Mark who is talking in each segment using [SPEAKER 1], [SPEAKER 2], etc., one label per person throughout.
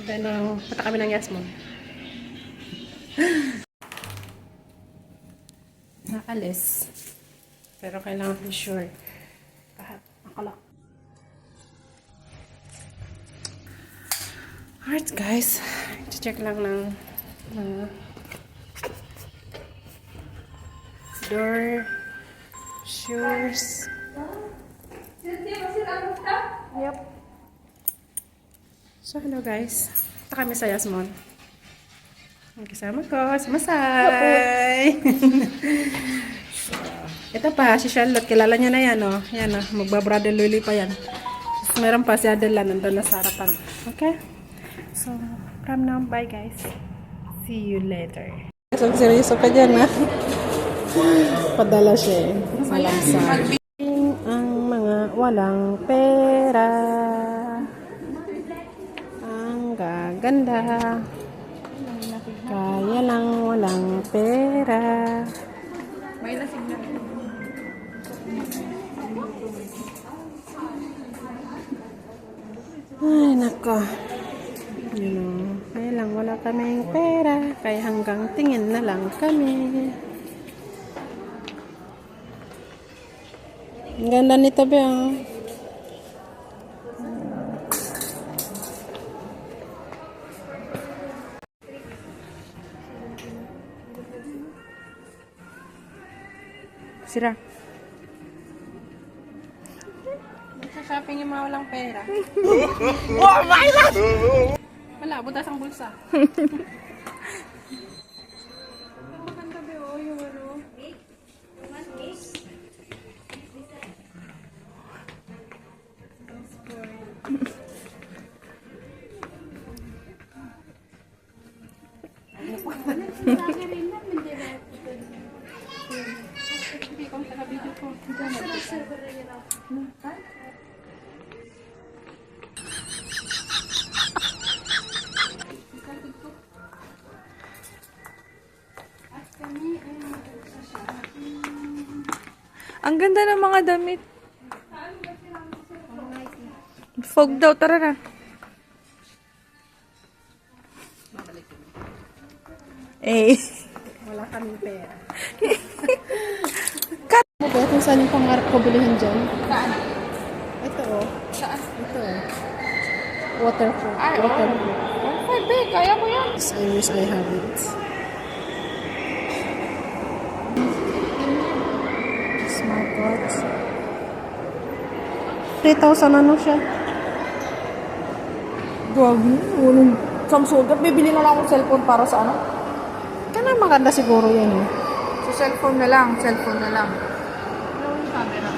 [SPEAKER 1] Then, punta kami ng Yasmon. Nakalis. Pero kailangan be sure. Kahit nakalak. Alright guys. Check lang ng door. Shoes. Yep. So, hello guys. Punta kami sa Yasmon. Ang kasama ko, si Masay. Ito pa, si Charlotte. Kilala niya na yan, oh. Yan, oh. Magbabrother Luli pa yan. Tapos meron pa si Adela nandun na sa harapan. Okay? So, from now, bye guys. See you later. So, seryoso ka dyan, ha? Padala siya, eh. Malamsa. Ang mga walang pera. Ang gaganda. Kaya lang walang pera.
[SPEAKER 2] May lasing na.
[SPEAKER 1] Ay, nako. Kaya lang wala kaming pera. Kaya hanggang tingin na lang kami. Ang ganda nito, be, oh. Sira. Shopping yung mga walang pera.
[SPEAKER 2] Oh my God!
[SPEAKER 1] Wala, butas ang bulsa. Maganda ba yun, yung ano? Hindi ko taga-video ko.
[SPEAKER 2] Ang ganda ng mga damit. Fog daw, tara na. Eh.
[SPEAKER 1] Wala kaming pera. Mo ba kung saan yung pangarap ko bilihin dyan?
[SPEAKER 2] Saan?
[SPEAKER 1] Ito, oh.
[SPEAKER 2] Saan?
[SPEAKER 1] Ito, oh. Waterproof.
[SPEAKER 2] Ay, oh.
[SPEAKER 1] Waterproof.
[SPEAKER 2] Okay, be, kaya mo yan.
[SPEAKER 1] Yes, I wish I have it. Smartwatch. 3,000 ano siya?
[SPEAKER 2] Gagi, walang Samsung. Bibili na lang akong cellphone para sa ano?
[SPEAKER 1] Kana maganda siguro yan, eh.
[SPEAKER 2] So, cellphone na lang. Cellphone na lang. Ano yung camera?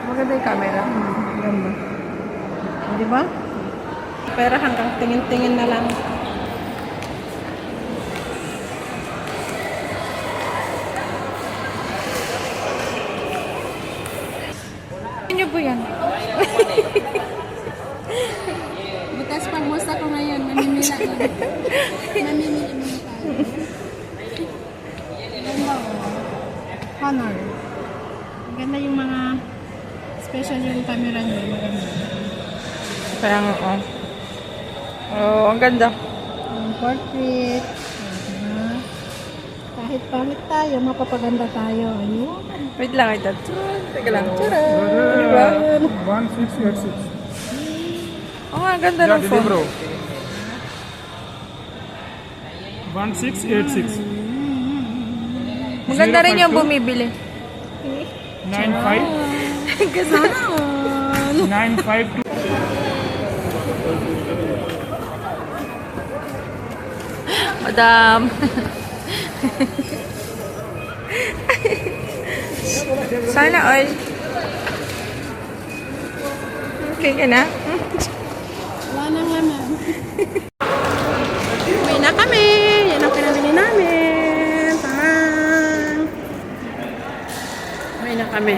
[SPEAKER 2] Maganda yung camera.
[SPEAKER 1] Ganda. Di ba? Pera hanggang tingin-tingin na lang.
[SPEAKER 2] Ano po yan?
[SPEAKER 1] Bukas pag musta ko ngayon, mamimila ko. Mamimili muna tayo. Ganda, oh. Honor. Ganda yung mga special yung camera niyo. Maganda.
[SPEAKER 2] Kaya nga, oh. Oh, ang ganda.
[SPEAKER 1] Yung portrait. Kahit pangit tayo, mapapaganda tayo. Ayun.
[SPEAKER 2] Wait lang, ito. Teka lang. Diba?
[SPEAKER 3] 1686.
[SPEAKER 2] Oh, ang ganda ng phone.
[SPEAKER 3] Bro. 1686.
[SPEAKER 2] Maganda rin yung bumibili.
[SPEAKER 3] 95
[SPEAKER 2] Kasama.
[SPEAKER 3] 952.
[SPEAKER 2] Madam. Sana all. Okay ka na?
[SPEAKER 1] Wala nang laman. Uwi na kami. Yan ang pinamili namin. Tang. Uwi na kami.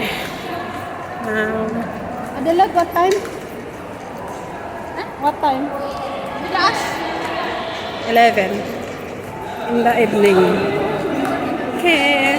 [SPEAKER 1] Adelaide, what time? What time? 11 in the evening. Okay.